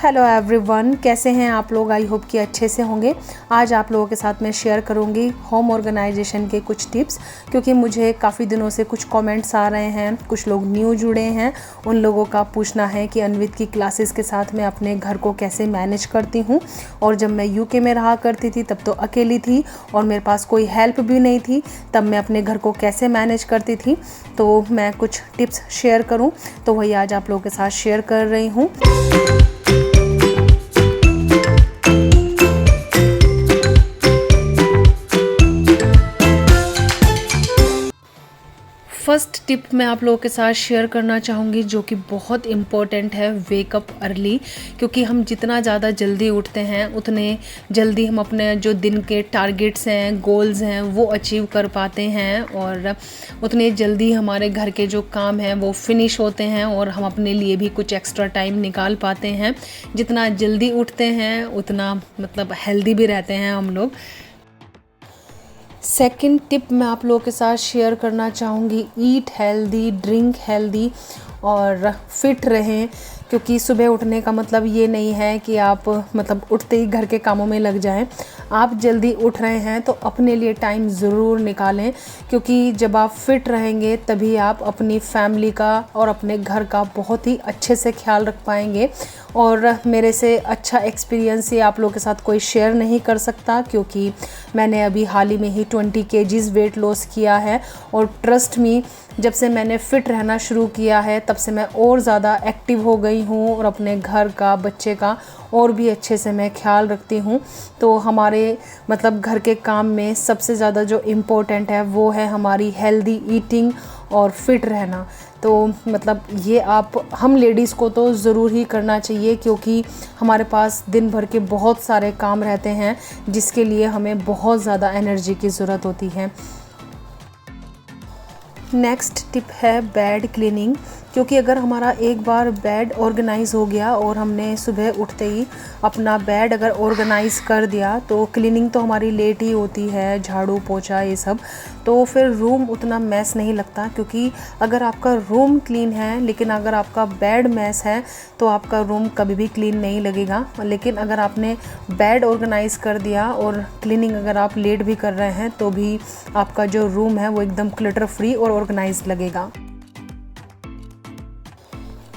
Hello everyone, कैसे हैं आप लोग। आई होप कि अच्छे से होंगे। आज आप लोगों के साथ मैं शेयर करूंगी होम ऑर्गेनाइजेशन के कुछ टिप्स, क्योंकि मुझे काफ़ी दिनों से कुछ कमेंट्स आ रहे हैं, कुछ लोग न्यू जुड़े हैं। उन लोगों का पूछना है कि अन्वित की क्लासेस के साथ मैं अपने घर को कैसे मैनेज करती हूँ। और जब मैं यूके में रहा करती थी तब तो अकेली थी और मेरे पास कोई हेल्प भी नहीं थी, तब मैं अपने घर को कैसे मैनेज करती थी। तो मैं कुछ टिप्स शेयर करूँ तो वही आज आप लोगों के साथ शेयर कर रही हूँ। फर्स्ट टिप मैं आप लोगों के साथ शेयर करना चाहूँगी, जो कि बहुत इम्पोर्टेंट है, वेकअप अर्ली। क्योंकि हम जितना ज़्यादा जल्दी उठते हैं उतने जल्दी हम अपने जो दिन के टारगेट्स हैं, गोल्स हैं, वो अचीव कर पाते हैं और उतने जल्दी हमारे घर के जो काम हैं वो फिनिश होते हैं और हम अपने लिए भी कुछ एक्स्ट्रा टाइम निकाल पाते हैं। जितना जल्दी उठते हैं उतना हेल्दी भी रहते हैं हम लोग। सेकंड टिप मैं आप लोगों के साथ शेयर करना चाहूँगी, ईट हेल्दी, ड्रिंक हेल्दी और फिट रहें। क्योंकि सुबह उठने का मतलब ये नहीं है कि आप उठते ही घर के कामों में लग जाएं। आप जल्दी उठ रहे हैं तो अपने लिए टाइम ज़रूर निकालें, क्योंकि जब आप फिट रहेंगे तभी आप अपनी फैमिली का और अपने घर का बहुत ही अच्छे से ख्याल रख पाएंगे। और मेरे से अच्छा एक्सपीरियंस ये आप लोगों के साथ कोई शेयर नहीं कर सकता, क्योंकि मैंने अभी हाल ही में ही 20 kgs वेट लॉस किया है। और ट्रस्ट मी, जब से मैंने फ़िट रहना शुरू किया है तब से मैं और ज़्यादा एक्टिव हो गई हूँ और अपने घर का, बच्चे का और भी अच्छे से मैं ख्याल रखती हूँ। तो हमारे घर के काम में सबसे ज़्यादा जो इम्पोर्टेंट है वो है हमारी हेल्दी ईटिंग और फिट रहना। तो ये हम लेडीज़ को तो ज़रूर ही करना चाहिए, क्योंकि हमारे पास दिन भर के बहुत सारे काम रहते हैं जिसके लिए हमें बहुत ज़्यादा एनर्जी की ज़रूरत होती है। नेक्स्ट टिप है बेड क्लीनिंग। क्योंकि अगर हमारा एक बार बेड ऑर्गेनाइज़ हो गया और हमने सुबह उठते ही अपना बेड अगर ऑर्गेनाइज़ कर दिया तो क्लीनिंग तो हमारी लेट ही होती है, झाड़ू पोछा ये सब, तो फिर रूम उतना मैस नहीं लगता। क्योंकि अगर आपका रूम क्लीन है लेकिन अगर आपका बेड मैस है तो आपका रूम कभी भी क्लीन नहीं लगेगा। लेकिन अगर आपने बेड ऑर्गेनाइज़ कर दिया और क्लीनिंग अगर आप लेट भी कर रहे हैं तो भी आपका जो रूम है वो एकदम क्लटर फ्री और ऑर्गेनाइज लगेगा।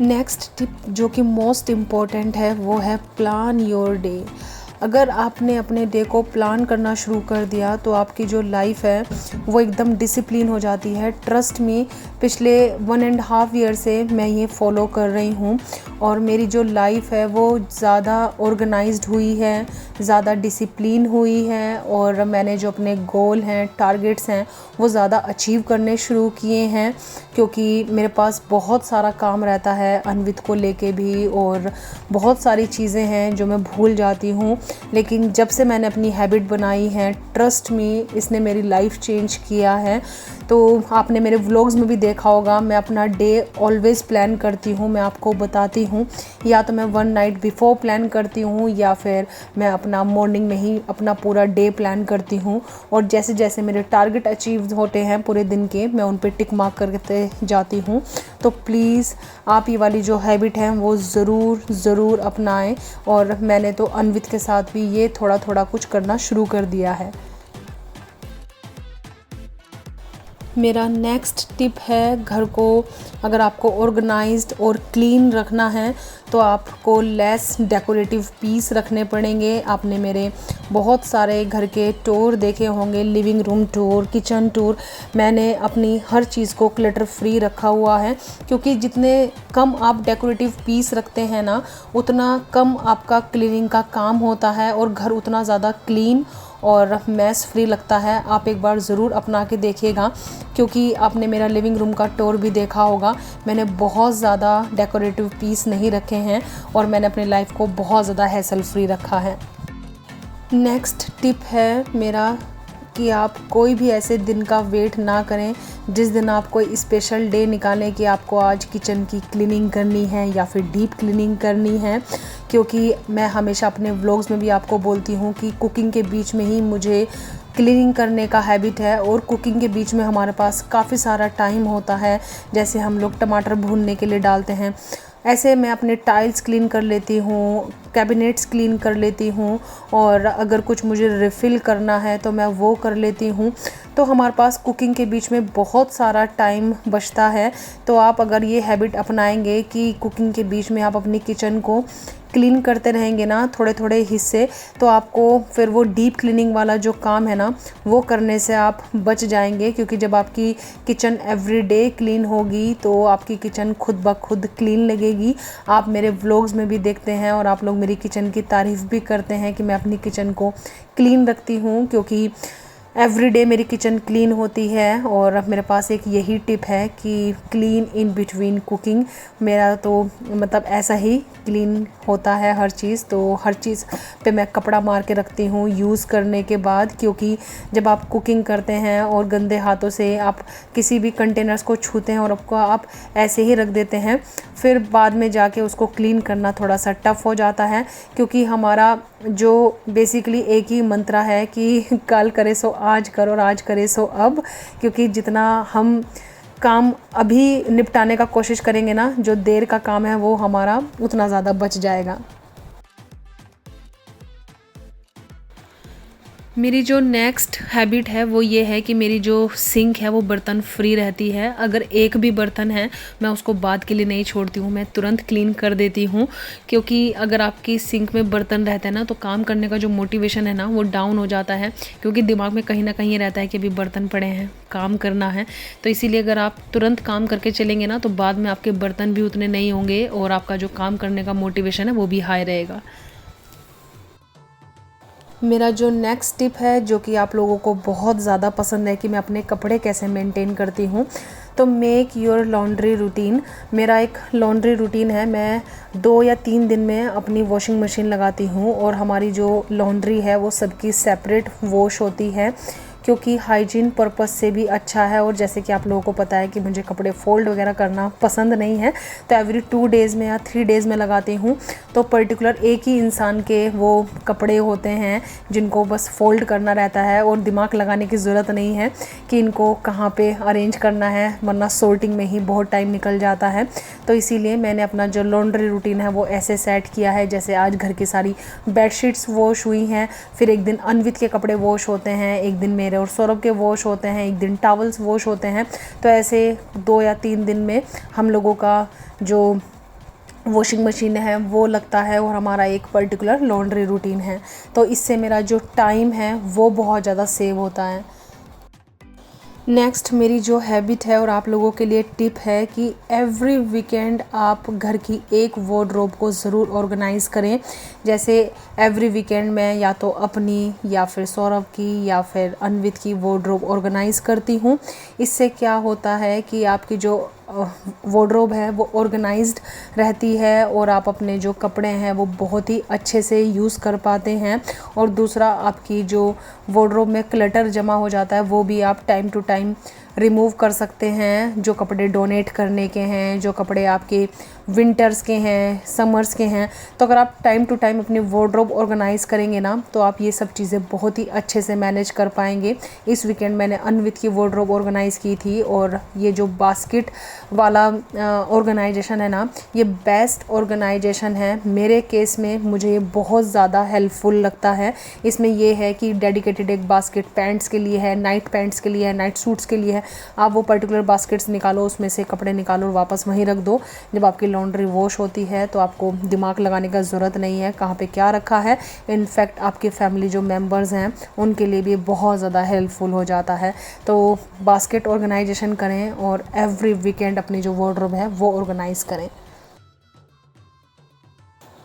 नेक्स्ट टिप जो कि मोस्ट इम्पॉर्टेंट है वो है प्लान योर डे। अगर आपने अपने डे को प्लान करना शुरू कर दिया तो आपकी जो लाइफ है वो एकदम डिसिप्लिन हो जाती है। ट्रस्ट मी, पिछले 1.5 ईयर से मैं ये फॉलो कर रही हूँ और मेरी जो लाइफ है वो ज़्यादा ऑर्गेनाइज्ड हुई है, ज़्यादा डिसिप्लिन हुई है और मैंने जो अपने गोल हैं, टारगेट्स हैं, वो ज़्यादा अचीव करने शुरू किए हैं। क्योंकि मेरे पास बहुत सारा काम रहता है अन्वित को लेके भी और बहुत सारी चीज़ें हैं जो मैं भूल जाती हूँ। लेकिन जब से मैंने अपनी हैबिट बनाई है, ट्रस्ट मी, इसने मेरी लाइफ चेंज किया है। तो आपने मेरे व्लॉग्स में भी देखा होगा, मैं अपना डे ऑलवेज़ प्लान करती हूँ, मैं आपको बताती हूँ। या तो मैं 1 नाइट बिफोर प्लान करती हूँ या फिर मैं अपना मॉर्निंग में ही अपना पूरा डे प्लान करती हूँ। और जैसे जैसे मेरे टारगेट अचीव होते हैं पूरे दिन के, मैं उन पे टिक मार्क करते जाती हूँ। तो प्लीज़ आप ये वाली जो हैबिट है वो ज़रूर अपनाएं। और मैंने तो अन्वित के साथ भी ये थोड़ा थोड़ा कुछ करना शुरू कर दिया है। मेरा नेक्स्ट टिप है, घर को अगर आपको ऑर्गेनाइज्ड और क्लीन रखना है तो आपको लेस डेकोरेटिव पीस रखने पड़ेंगे। आपने मेरे बहुत सारे घर के टूर देखे होंगे, living room tour, kitchen tour. मैंने अपनी हर चीज़ को क्लटर फ्री रखा हुआ है, क्योंकि जितने कम आप डेकोरेटिव पीस रखते हैं ना, उतना कम आपका क्लीनिंग का काम होता है और घर उतना ज़्यादा क्लीन और मैस फ्री लगता है। आप एक बार ज़रूर अपना के देखिएगा, क्योंकि आपने मेरा लिविंग रूम का टूर भी देखा होगा। मैंने बहुत ज़्यादा डेकोरेटिव पीस नहीं रखे हैं और मैंने अपनी लाइफ को बहुत ज़्यादा हैसल फ्री रखा है। नेक्स्ट टिप है मेरा कि आप कोई भी ऐसे दिन का वेट ना करें जिस दिन आप कोई स्पेशल डे निकालें कि आपको आज किचन की क्लीनिंग करनी है या फिर डीप क्लीनिंग करनी है। क्योंकि मैं हमेशा अपने व्लॉग्स में भी आपको बोलती हूँ कि कुकिंग के बीच में ही मुझे क्लीनिंग करने का हैबिट है और कुकिंग के बीच में हमारे पास काफ़ी सारा टाइम होता है। जैसे हम लोग टमाटर भूनने के लिए डालते हैं ऐसे मैं अपने टाइल्स क्लीन कर लेती हूँ, कैबिनेट्स क्लीन कर लेती हूँ, और अगर कुछ मुझे रिफ़िल करना है तो मैं वो कर लेती हूँ। तो हमारे पास कुकिंग के बीच में बहुत सारा टाइम बचता है। तो आप अगर ये हैबिट अपनाएंगे कि कुकिंग के बीच में आप अपनी किचन को क्लीन करते रहेंगे ना, थोड़े थोड़े हिस्से, तो आपको फिर वो डीप क्लीनिंग वाला जो काम है ना, वो करने से आप बच जाएंगे। क्योंकि जब आपकी किचन एवरीडे क्लीन होगी तो आपकी किचन खुद ब खुद क्लीन लगेगी। आप मेरे व्लॉग्स में भी देखते हैं और आप लोग मेरी किचन की तारीफ़ भी करते हैं कि मैं अपनी किचन को क्लीन रखती हूँ, क्योंकि एवरीडे मेरी किचन क्लीन होती है। और मेरे पास एक यही टिप है कि क्लीन इन बिटवीन कुकिंग। मेरा तो मतलब ऐसा ही क्लीन होता है हर चीज़। तो हर चीज़ पे मैं कपड़ा मार के रखती हूँ यूज़ करने के बाद, क्योंकि जब आप कुकिंग करते हैं और गंदे हाथों से आप किसी भी कंटेनर्स को छूते हैं और आपको आप ऐसे ही रख देते हैं, फिर बाद में जाके उसको क्लीन करना थोड़ा सा टफ़ हो जाता है। क्योंकि हमारा जो बेसिकली एक ही मंत्रा है कि कल करे सो आज कर और आज करे सो अब। क्योंकि जितना हम काम अभी निपटाने का कोशिश करेंगे ना, जो देर का काम है वो हमारा उतना ज़्यादा बच जाएगा। मेरी जो नेक्स्ट हैबिट है वो ये है कि मेरी जो सिंक है वो बर्तन फ्री रहती है। अगर एक भी बर्तन है मैं उसको बाद के लिए नहीं छोड़ती हूँ, मैं तुरंत क्लीन कर देती हूँ। क्योंकि अगर आपकी सिंक में बर्तन रहते हैं ना, तो काम करने का जो मोटिवेशन है ना वो डाउन हो जाता है। क्योंकि दिमाग में कहीं ना कहीं रहता है कि अभी बर्तन पड़े हैं, काम करना है। तो इसीलिए अगर आप तुरंत काम करके चलेंगे ना, तो बाद में आपके बर्तन भी उतने नहीं होंगे और आपका जो काम करने का मोटिवेशन है वो भी हाई रहेगा। मेरा जो नेक्स्ट टिप है, जो कि आप लोगों को बहुत ज़्यादा पसंद है कि मैं अपने कपड़े कैसे मेंटेन करती हूँ, तो मेक योर लॉन्ड्री रूटीन। मेरा एक लॉन्ड्री रूटीन है। मैं 2 या 3 दिन में अपनी वॉशिंग मशीन लगाती हूँ और हमारी जो लॉन्ड्री है वो सबकी सेपरेट वॉश होती है, क्योंकि हाइजीन पर्पस से भी अच्छा है। और जैसे कि आप लोगों को पता है कि मुझे कपड़े फ़ोल्ड वगैरह करना पसंद नहीं है, तो एवरी 2 डेज़ में या 3 डेज़ में लगाती हूँ। तो पर्टिकुलर एक ही इंसान के वो कपड़े होते हैं जिनको बस फ़ोल्ड करना रहता है और दिमाग लगाने की ज़रूरत नहीं है कि इनको कहाँ पे अरेंज करना है, वरना सॉर्टिंग में ही बहुत टाइम निकल जाता है। तो इसीलिए मैंने अपना जो लॉन्ड्री रूटीन है वो ऐसे सेट किया है। जैसे आज घर की सारी बेडशीट्स वॉश हुई हैं, फिर एक दिन अन्वित के कपड़े वॉश होते हैं, एक दिन मेरे और सौरभ के वॉश होते हैं, एक दिन टॉवल्स वॉश होते हैं। तो ऐसे 2 या 3 दिन में हम लोगों का जो वॉशिंग मशीन है वो लगता है और हमारा एक पर्टिकुलर लॉन्ड्री रूटीन है। तो इससे मेरा जो टाइम है वो बहुत ज़्यादा सेव होता है। नेक्स्ट मेरी जो हैबिट है और आप लोगों के लिए टिप है कि एवरी वीकेंड आप घर की एक वार्डरोब को ज़रूर ऑर्गेनाइज़ करें। जैसे एवरी वीकेंड मैं या तो अपनी या फिर सौरभ की या फिर अन्वित की वार्डरोब ऑर्गेनाइज़ करती हूँ। इससे क्या होता है कि आपकी जो वार्डरोब है वो ऑर्गेनाइज्ड रहती है और आप अपने जो कपड़े हैं वो बहुत ही अच्छे से यूज़ कर पाते हैं। और दूसरा, आपकी जो वार्डरोब में क्लटर जमा हो जाता है वो भी आप टाइम टू टाइम रिमूव कर सकते हैं। जो कपड़े डोनेट करने के हैं, जो कपड़े आपके विंटर्स के हैं, समर्स के हैं, तो अगर आप टाइम टू टाइम अपनी वार्डरोब ऑर्गेनाइज़ करेंगे ना, तो आप ये सब चीज़ें बहुत ही अच्छे से मैनेज कर पाएंगे। इस वीकेंड मैंने अन्वित की वार्डरोब ऑर्गेनाइज़ की थी और ये जो बास्केट वाला ऑर्गेनाइजेशन है ना, ये बेस्ट ऑर्गेनाइजेशन है। मेरे केस में मुझे ये बहुत ज़्यादा हेल्पफुल लगता है। इसमें ये है कि डेडिकेटेड एक बास्केट पैंट्स के लिए है, नाइट पैंट्स के लिए है, नाइट सूट्स के लिए है। आप वो पर्टिकुलर बास्केट्स निकालो, उसमें से कपड़े निकालो और वापस वहीं रख दो। जब आपकी लॉन्ड्री वॉश होती है तो आपको दिमाग लगाने का ज़रूरत नहीं है कहाँ पे क्या रखा है। इनफैक्ट आपके फैमिली जो मेंबर्स हैं उनके लिए भी बहुत ज़्यादा हेल्पफुल हो जाता है। तो बास्केट ऑर्गेनाइजेशन करें और एवरी वीकेंड अपनी जो वार्डरोब है वो ऑर्गेनाइज़ करें।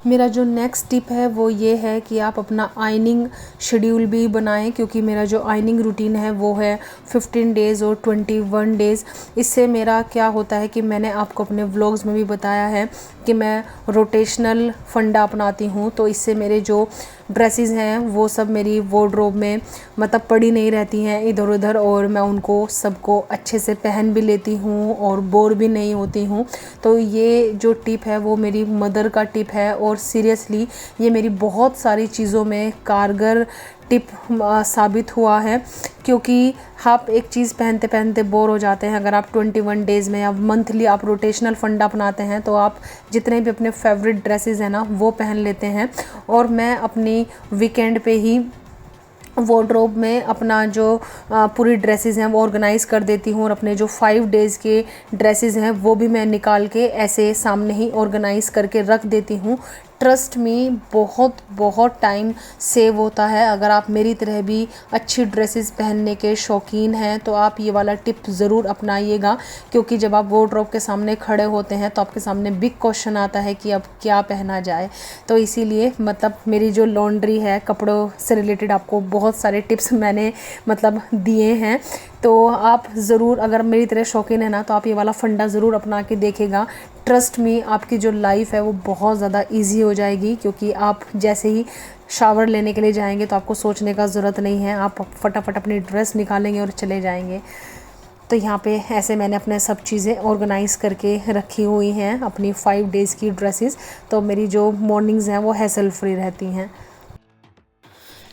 मेरा जो नेक्स्ट टिप है वो ये है कि आप अपना आयनिंग शेड्यूल भी बनाएं, क्योंकि मेरा जो आयनिंग रूटीन है वो है 15 डेज़ और 21 डेज़। इससे मेरा क्या होता है कि मैंने आपको अपने व्लॉग्स में भी बताया है कि मैं रोटेशनल फंडा अपनाती हूँ। तो इससे मेरे जो ड्रेसेस हैं वो सब मेरी वार्डरोब में मतलब पड़ी नहीं रहती हैं इधर उधर, और मैं उनको सबको अच्छे से पहन भी लेती हूँ और बोर भी नहीं होती हूँ। तो ये जो टिप है वो मेरी मदर का टिप है और सीरियसली ये मेरी बहुत सारी चीज़ों में कारगर टिप साबित हुआ है, क्योंकि आप एक चीज़ पहनते पहनते बोर हो जाते हैं। अगर आप 21 डेज़ में या मंथली आप रोटेशनल फंडा अपनाते हैं तो आप जितने भी अपने फेवरेट ड्रेसेस हैं ना वो पहन लेते हैं। और मैं अपनी वीकेंड पे ही वार्डरोब में अपना जो पूरी ड्रेसेस हैं वो ऑर्गेनाइज़ कर देती हूँ, और अपने जो 5 डेज़ के ड्रेसेस हैं वो भी मैं निकाल के ऐसे सामने ही ऑर्गेनाइज़ करके रख देती हूँ। ट्रस्ट मी, बहुत बहुत टाइम सेव होता है। अगर आप मेरी तरह भी अच्छी ड्रेसेस पहनने के शौकीन हैं तो आप ये वाला टिप ज़रूर अपनाइएगा, क्योंकि जब आप वार्डरोब के सामने खड़े होते हैं तो आपके सामने बिग क्वेश्चन आता है कि अब क्या पहना जाए। तो इसीलिए मतलब मेरी जो लॉन्ड्री है, कपड़ों से रिलेटेड आपको बहुत सारे टिप्स मैंने मतलब दिए हैं। तो आप ज़रूर, अगर मेरी तरह शौकीन है ना, तो आप ये वाला फंडा ज़रूर अपना के देखेगा। ट्रस्ट मी, आपकी जो लाइफ है वो बहुत ज़्यादा इजी हो जाएगी, क्योंकि आप जैसे ही शावर लेने के लिए जाएंगे तो आपको सोचने का ज़रूरत नहीं है, आप फटाफट अपनी ड्रेस निकालेंगे और चले जाएंगे। तो यहाँ पे ऐसे मैंने अपने सब चीज़ें ऑर्गेनाइज़ करके रखी हुई हैं, अपनी 5 डेज़ की ड्रेसेस। तो मेरी जो मॉर्निंग्स हैं वो हैसल फ्री रहती हैं।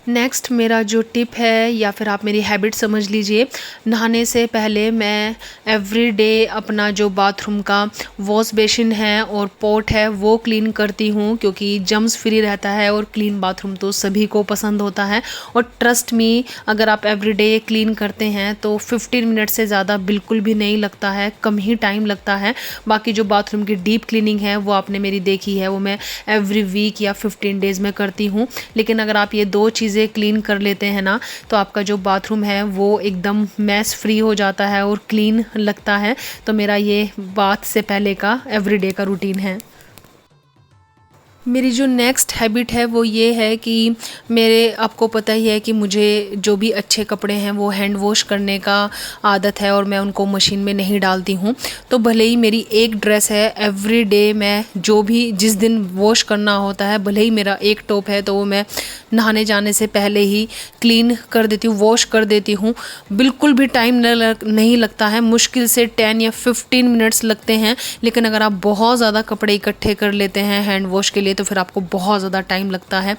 नेक्स्ट मेरा जो टिप है, या फिर आप मेरी हैबिट समझ लीजिए, नहाने से पहले मैं एवरी डे अपना जो बाथरूम का वॉश बेसिन है और पॉट है वो क्लीन करती हूँ, क्योंकि जम्स फ्री रहता है और क्लीन बाथरूम तो सभी को पसंद होता है। और ट्रस्ट मी, अगर आप एवरी डे क्लीन करते हैं तो 15 मिनट से ज़्यादा बिल्कुल भी नहीं लगता है, कम ही टाइम लगता है। बाकी जो बाथरूम की डीप क्लीनिंग है वो आपने मेरी देखी है, वो मैं एवरी वीक या 15 डेज़ में करती हूँ। लेकिन अगर आप ये 2 चीज़ें क्लीन कर लेते हैं ना, तो आपका जो बाथरूम है वो एकदम मैस फ्री हो जाता है और क्लीन लगता है। तो मेरा ये बाथ से पहले का एवरीडे का रूटीन है। मेरी जो नेक्स्ट हैबिट है वो ये है कि मेरे, आपको पता ही है कि मुझे जो भी अच्छे कपड़े हैं वो हैंड वॉश करने का आदत है, और मैं उनको मशीन में नहीं डालती हूँ। तो भले ही मेरी एक ड्रेस है, एवरी डे मैं जो भी जिस दिन वॉश करना होता है, भले ही मेरा एक टॉप है तो वो मैं नहाने जाने से पहले ही क्लीन कर देती हूँ, वॉश कर देती हूँ। बिल्कुल भी टाइम नहीं लगता है, मुश्किल से 10 या 15 मिनट्स लगते हैं। लेकिन अगर आप बहुत ज़्यादा कपड़े इकट्ठे कर लेते हैं हैंड वॉश के लिए तो फिर आपको बहुत ज़्यादा टाइम लगता है।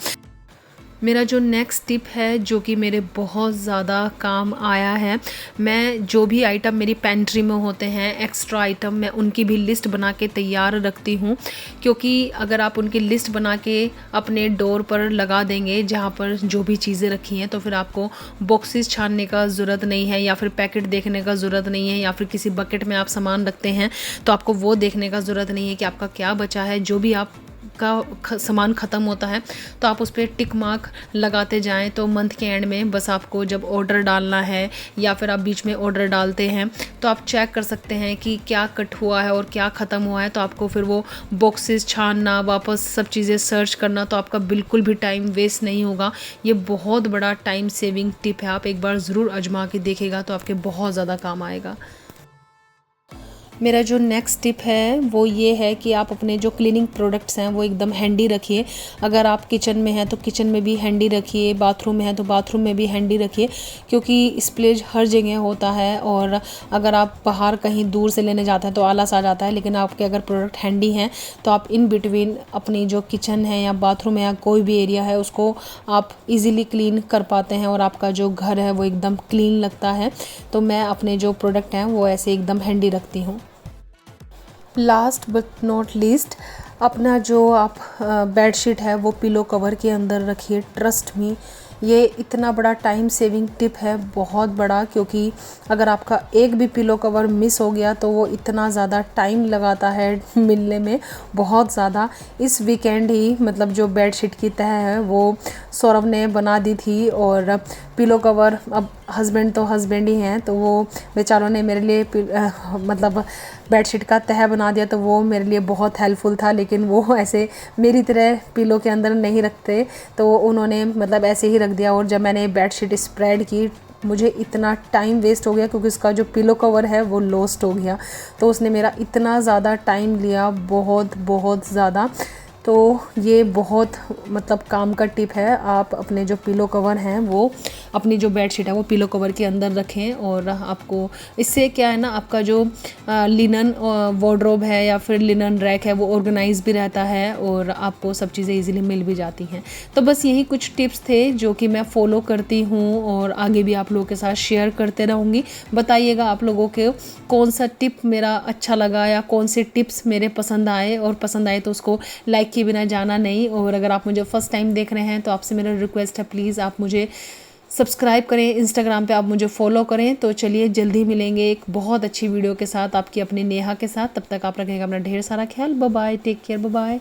मेरा जो नेक्स्ट टिप है, जो कि मेरे बहुत ज़्यादा काम आया है, मैं जो भी आइटम मेरी पेंट्री में होते हैं, एक्स्ट्रा आइटम, मैं उनकी भी लिस्ट बना के तैयार रखती हूँ। क्योंकि अगर आप उनकी लिस्ट बना के अपने डोर पर लगा देंगे जहाँ पर जो भी चीज़ें रखी हैं, तो फिर आपको बॉक्सेस छानने का ज़रूरत नहीं है, या फिर पैकेट देखने का ज़रूरत नहीं है, या फिर किसी बकेट में आप सामान रखते हैं तो आपको वो देखने का ज़रूरत नहीं है कि आपका क्या बचा है। जो भी आप का सामान ख़त्म होता है तो आप उस पर टिक मार्क लगाते जाएं। तो मंथ के एंड में बस आपको जब ऑर्डर डालना है या फिर आप बीच में ऑर्डर डालते हैं तो आप चेक कर सकते हैं कि क्या कट हुआ है और क्या ख़त्म हुआ है। तो आपको फिर वो बॉक्सेस छानना, वापस सब चीज़ें सर्च करना, तो आपका बिल्कुल भी टाइम वेस्ट नहीं होगा। ये बहुत बड़ा टाइम सेविंग टिप है, आप एक बार ज़रूर आजमा के देखिएगा तो आपके बहुत ज़्यादा काम आएगा। मेरा जो नेक्स्ट टिप है वो ये है कि आप अपने जो क्लीनिंग प्रोडक्ट्स हैं वो एकदम हैंडी रखिए। अगर आप किचन में हैं तो किचन में भी हैंडी रखिए, बाथरूम में है तो बाथरूम में भी हैंडी रखिए, क्योंकि स्प्लेज हर जगह होता है। और अगर आप बाहर कहीं दूर से लेने जाते हैं तो आलस आ जाता है, लेकिन आपके अगर प्रोडक्ट हैंडी हैं तो आप इन बिटवीन अपनी जो किचन है या बाथरूम है या कोई भी एरिया है उसको आप ईज़िली क्लीन कर पाते हैं और आपका जो घर है वो एकदम क्लीन लगता है। तो मैं अपने जो प्रोडक्ट हैं वो ऐसे एकदम हैंडी रखती हूँ। लास्ट बट नॉट लीस्ट, अपना जो आप बेडशीट है वो पिलो कवर के अंदर रखिए। ट्रस्ट मी, ये इतना बड़ा टाइम सेविंग टिप है, बहुत बड़ा, क्योंकि अगर आपका एक भी पिलो कवर मिस हो गया तो वो इतना ज़्यादा टाइम लगाता है मिलने में, बहुत ज़्यादा। इस वीकेंड ही मतलब जो बेडशीट की तह है वो सौरभ ने बना दी थी, और पिलो कवर, अब हस्बैंड तो हस्बैंड ही हैं तो वो बेचारों ने मेरे लिए मतलब बेडशीट का तह बना दिया, तो वो मेरे लिए बहुत हेल्पफुल था। लेकिन वो ऐसे मेरी तरह पिलो के अंदर नहीं रखते, तो उन्होंने मतलब ऐसे ही रख दिया। और जब मैंने बेडशीट स्प्रेड की, मुझे इतना टाइम वेस्ट हो गया क्योंकि उसका जो पिलो कवर है वो लॉस्ट हो गया। तो उसने मेरा इतना ज़्यादा टाइम लिया, बहुत बहुत ज़्यादा। तो ये बहुत मतलब काम का टिप है। आप अपने जो पिलो कवर हैं वो अपनी जो बेडशीट है वो पिलो कवर के अंदर रखें, और आपको इससे क्या है ना, आपका जो लिनन वार्डरोब है या फिर लिनन रैक है वो ऑर्गेनाइज भी रहता है और आपको सब चीज़ें इजीली मिल भी जाती हैं। तो बस यही कुछ टिप्स थे जो कि मैं फॉलो करती हूँ और आगे भी आप लोगों के साथ शेयर करते रहूँगी। बताइएगा आप लोगों को कौन सा टिप मेरा अच्छा लगा या कौन से टिप्स मेरे पसंद आए, और पसंद आए तो उसको लाइक किए बिना जाना नहीं। और अगर आप मुझे फर्स्ट टाइम देख रहे हैं तो आपसे मेरा रिक्वेस्ट है, प्लीज़ आप मुझे सब्सक्राइब करें, इंस्टाग्राम पे आप मुझे फॉलो करें। तो चलिए जल्दी मिलेंगे एक बहुत अच्छी वीडियो के साथ आपकी अपनी नेहा के साथ। तब तक आप रखेंगे अपना ढेर सारा ख्याल। Bye bye, take care, bye bye.